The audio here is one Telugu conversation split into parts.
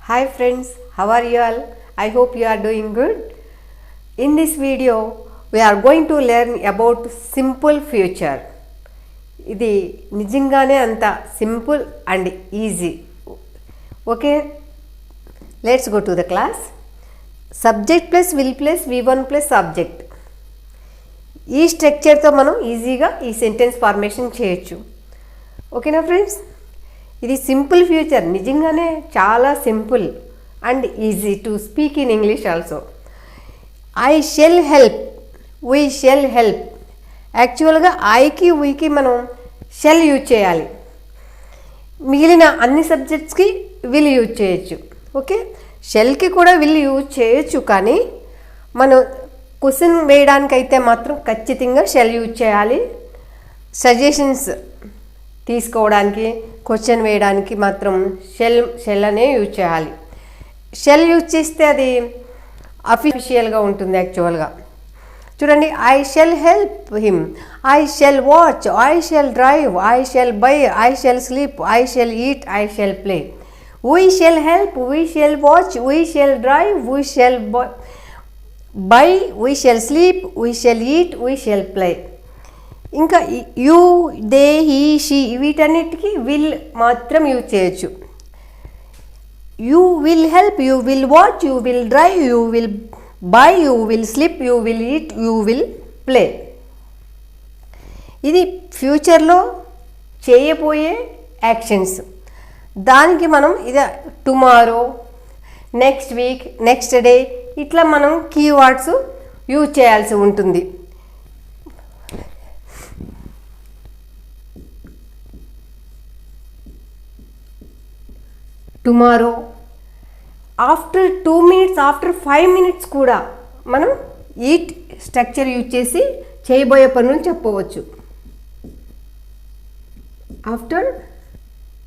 Hi friends, how are you all? I hope you are doing good. In this video, we are going to learn about simple future. ఇది నిజంగానే అంత simple and easy. Okay, let's go to the class. Subject plus will plus V1 plus subject. ఈ స్ట్రక్చర్తో మనం ఈజీగా ఈ సెంటెన్స్ ఫార్మేషన్ చేయొచ్చు. ఓకేనా ఫ్రెండ్స్? ఇది సింపుల్ ఫ్యూచర్, నిజంగానే చాలా simple and easy to speak in English also. I shall help, we shall help. యాక్చువల్గా ఐకి వీకి మనం షెల్ యూజ్ చేయాలి, మిగిలిన అన్ని సబ్జెక్ట్స్కి విల్ యూజ్ చేయొచ్చు. ఓకే, షెల్కి కూడా విల్ యూజ్ చేయొచ్చు, కానీ మనం క్వశ్చన్ వేయడానికైతే మాత్రం ఖచ్చితంగా షెల్ యూజ్ చేయాలి. సజెషన్స్ తీసుకోవడానికి, క్వశ్చన్ వేయడానికి మాత్రం షెల్ అనే యూజ్ చేయాలి. షెల్ యూజ్ చేస్తే అది అఫీషియల్గా ఉంటుంది. యాక్చువల్గా చూడండి, I shall help him, I shall watch, I shall drive, I shall by, I shall sleep, I shall eat, I shall play. We shall help, we shall watch, we shall drive, we shall by, we shall sleep, we shall eat, we shall play. ఇంకా యూ, దే, హీ, షీ వీటన్నిటికీ విల్ మాత్రం యూజ్ చేయొచ్చు. You will help, you will watch, you will drive, you will buy, you will sleep, you will eat, you will play. ఇది ఫ్యూచర్లో చేయబోయే యాక్షన్స్. దానికి మనం ఇది tomorrow, next week, next day ఇట్లా మనం కీవర్డ్స్ యూజ్ చేయాల్సి ఉంటుంది. Tomorrow, after 2 minutes, after 5 minutes కూడా మనం ఈట్ స్ట్రక్చర్ యూజ్ చేసి చేయబోయే పనులు చెప్పవచ్చు. ఆఫ్టర్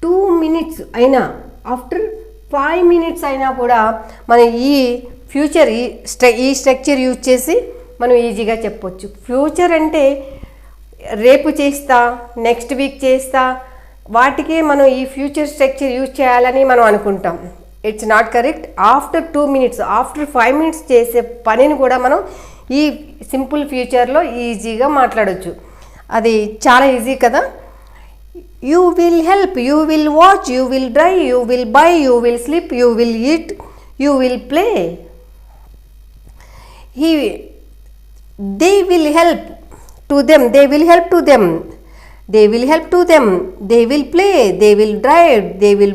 2 minutes అయినా, ఆఫ్టర్ 5 minutes అయినా కూడా మనం ఈ ఫ్యూచర్ ఈ స్ట్రక్చర్ యూజ్ చేసి మనం ఈజీగా చెప్పవచ్చు. ఫ్యూచర్ అంటే రేపు చేస్తా, నెక్స్ట్ వీక్ చేస్తా, వాటికే మనం ఈ ఫ్యూచర్ స్ట్రక్చర్ యూజ్ చేయాలని మనం అనుకుంటాం. It's not correct. After 2 minutes, after 5 minutes చేసే పనిని కూడా మనం ఈ సింపుల్ ఫ్యూచర్లో ఈజీగా మాట్లాడవచ్చు. అది చాలా ఈజీ కదా. You will help, you will watch, you will drive, you will buy, you will sleep, you will eat, you will play. They will help to them, they will help to them, they will help to them, they will play, they will drive, they will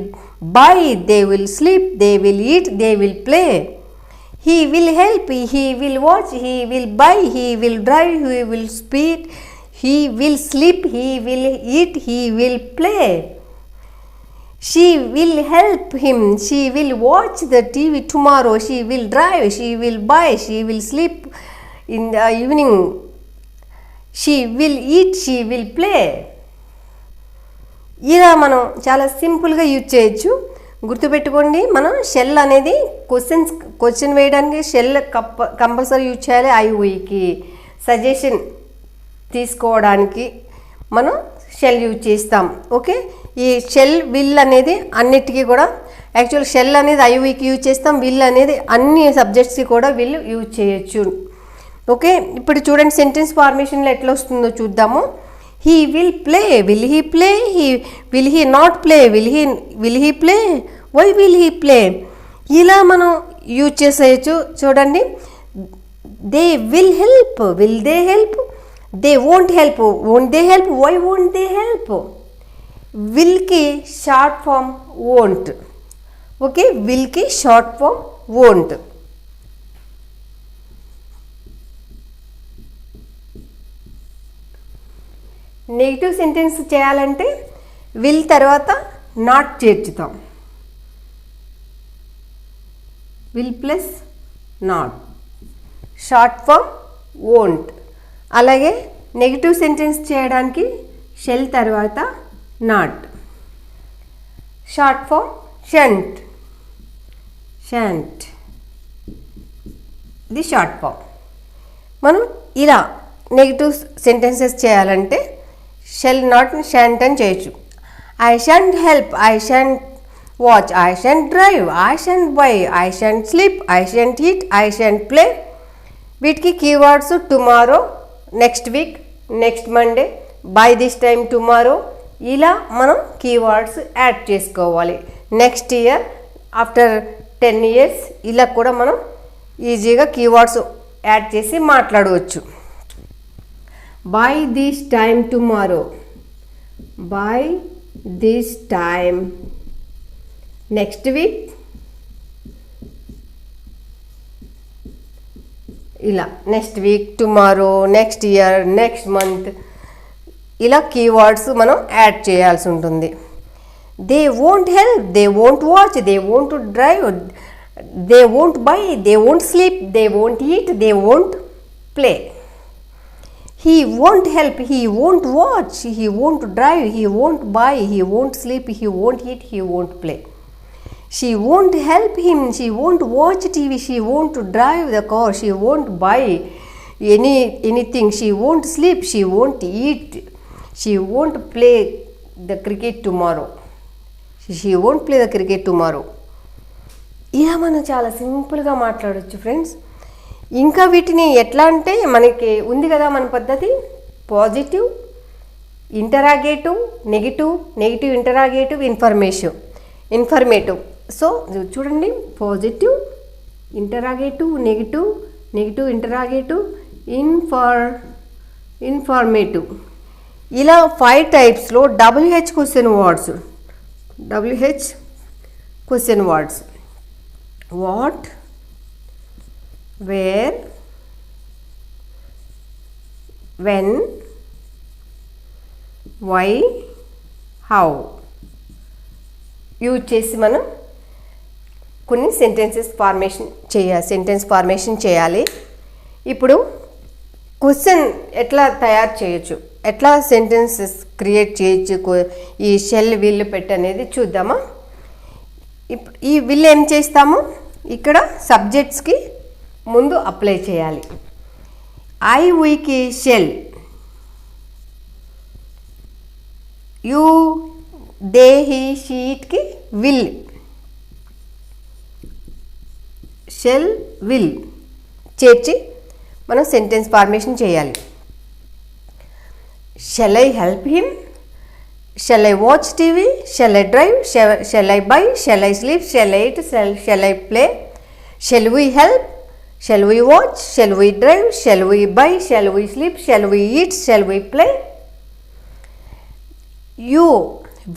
buy, they will sleep, they will eat, they will play. He will help, he will watch, he will buy, he will drive, he will speak, he will sleep, he will eat, he will play. She will help him, she will watch the TV tomorrow, she will drive, she will buy, she will sleep in the evening, she will eat, she will play. ఇలా మనం చాలా సింపుల్గా యూజ్ చేయొచ్చు. గుర్తుపెట్టుకోండి, మనం షెల్ అనేది క్వశ్చన్ వేయడానికి షెల్ కంపల్సరీ యూజ్ చేయాలి. ఐకి సజెషన్ తీసుకోవడానికి మనం షెల్ యూజ్ చేస్తాం. ఓకే, ఈ షెల్ విల్ అనేది అన్నిటికీ కూడా, యాక్చువల్ షెల్ అనేది ఐకి యూజ్ చేస్తాం, విల్ అనేది అన్ని సబ్జెక్ట్స్కి కూడా విల్ యూజ్ చేయొచ్చు. ఓకే, ఇప్పుడు చూడండి సెంటెన్స్ ఫార్మేషన్లో ఎట్లా వస్తుందో చూద్దాము. He will play, will he play, will he not play, will he play, why will he play. ఇలా మనం యూజ్ చేసేయచ్చు. చూడండి, they will help, will they help, they won't help, won't they help, why won't they help. విల్కి షార్ట్ ఫామ్ వోంట్. ఓకే, విల్కి short form won't. Negative sentence చేయాలంటే విల్ తర్వాత నాట్ చేర్చుతాం. Will plus not, short form won't. అలాగే నెగిటివ్ సెంటెన్స్ చేయడానికి షెల్ తర్వాత not, short form shan't, shan't. ఇది షార్ట్ ఫామ్. మనం ఇలా నెగిటివ్ సెంటెన్సెస్ చేయాలంటే షెల్ నాట్ షంట్ అని చేయొచ్చు. I shan't help, I shan't watch, I shan't drive, I shan't buy, I shan't sleep, I shan't eat, I shan't play. వీటికి keywords tomorrow, next week, next Monday, by this time tomorrow, ఇలా మనం కీవర్డ్స్ యాడ్ చేసుకోవాలి. నెక్స్ట్ ఇయర్, ఆఫ్టర్ 10 years ఇలా కూడా మనం ఈజీగా కీవర్డ్స్ యాడ్ చేసి మాట్లాడవచ్చు. By this time tomorrow, by this time next week, ఇలా next week, tomorrow, next year, next month, ఇలా కీవర్డ్స్ మనం యాడ్ చేయాల్సి ఉంటుంది. They won't help, they won't watch, they won't drive, they won't buy, they won't sleep, they won't eat, they won't play. He won't help, he won't watch, he won't drive, he won't buy, he won't sleep, he won't eat, he won't play. She won't help him, she won't watch TV, she won't drive the car, she won't buy anything, she won't sleep, she won't eat, she won't play the cricket tomorrow. She won't play the cricket tomorrow. ఇలా మనం చాలా సింపుల్గా మాట్లాడవచ్చు ఫ్రెండ్స్. ఇంకా వీటిని ఎట్లా అంటే మనకి ఉంది కదా మన పద్ధతి, positive, interrogative, negative interrogative, informative. So చూడండి, positive, interrogative, negative interrogative, informative, ఇలా 5 typesలో WH question words what, where, when, why, how use చేసి మనం కొన్ని సెంటెన్స్ ఫార్మేషన్ చేయాలి. ఇప్పుడు క్వశ్చన్ ఎట్లా తయారు చేయొచ్చు, ఎట్లా సెంటెన్సెస్ క్రియేట్ చేయొచ్చు ఈ షెల్ విల్ పెట్ అనేది చూద్దామా. ఇప్పుడు ఈ విల్ ఏం చేస్తాము, ఇక్కడ సబ్జెక్ట్స్కి ముందు అప్లై చేయాలి. ఐ, వీకి షెల్, యూ, దే, హీ, షీట్కి విల్, షెల్, విల్ చేర్చి మనం సెంటెన్స్ ఫార్మేషన్ చేయాలి. Shall I help him, shall I watch TV, shall I drive, shall I buy, shall I sleep, shall I eat, shall I play, shall we help, shall we watch, shall we drive, shall we buy, shall we sleep, shall we eat, shall we play. You,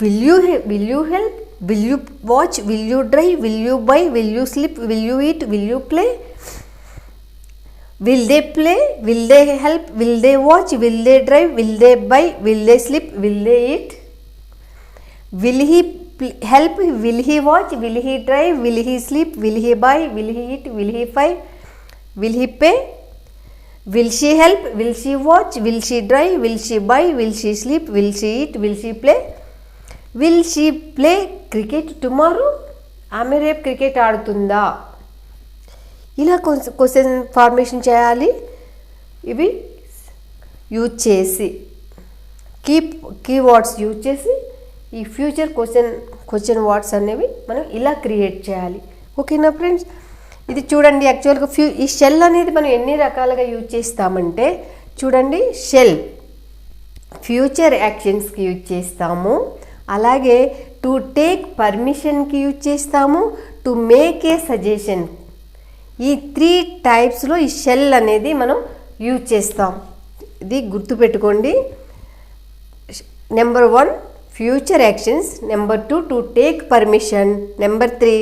will you help, will you watch, will you drive, will you buy, will you sleep, will you eat, will you play. Will they play, will they help, will they watch, will they drive, will they buy, will they sleep, will they eat. Will he help, will he watch, will he drive, will he sleep, will he buy, will he eat, will he buy. Will he pay? Will she help? Will she watch? Will she drive? Will she buy? Will she sleep? Will she eat? Will she play? Will she play cricket tomorrow? ఆమె రేపు క్రికెట్ ఆడుతుందా? ఇలా క్వశ్చన్ ఫార్మేషన్ చేయాలి. ఇవి యూజ్ చేసి కీవర్డ్స్ యూజ్ చేసి ఈ ఫ్యూచర్ క్వశ్చన్ వర్డ్స్ అనేవి మనం ఇలా క్రియేట్ చేయాలి. ఓకేనా ఫ్రెండ్స్? ఇది చూడండి, యాక్చువల్గా ఈ షెల్ అనేది మనం ఎన్ని రకాలుగా యూజ్ చేస్తామంటే చూడండి, షెల్ ఫ్యూచర్ యాక్షన్స్కి యూజ్ చేస్తాము, అలాగే టు టేక్ పర్మిషన్కి యూజ్ చేస్తాము, టు మేక్ ఏ సజెషన్. ఈ 3 typesలో ఈ షెల్ అనేది మనం యూజ్ చేస్తాం. ఇది గుర్తుపెట్టుకోండి. Number 1 future actions, number 2 to take permission, number 3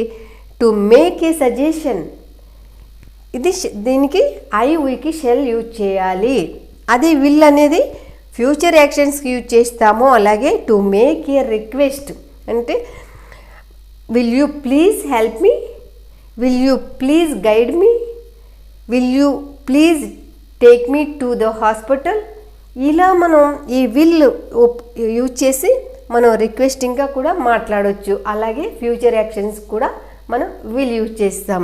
to make a suggestion. దీనికి ఐ, వీకి షెల్ యూజ్ చేయాలి. అది విల్ అనేది ఫ్యూచర్ యాక్షన్స్కి యూజ్ చేస్తాము, అలాగే టు మేక్ ఏ రిక్వెస్ట్ అంటే will you please help me, will you please guide me, will you please take me to the hospital. ఇలా మనం ఈ విల్ యూజ్ చేసి మనం రిక్వెస్టింగ్గా కూడా మాట్లాడవచ్చు. అలాగే ఫ్యూచర్ యాక్షన్స్ కూడా మనం విల్ యూజ్ చేస్తాం.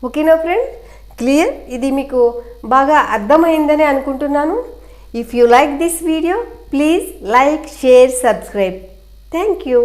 ఓకేనా ఫ్రెండ్? క్లియర్? ఇది మీకు బాగా అర్థమైందని అనుకుంటున్నాను. If you like this video, please like, share, subscribe. Thank you.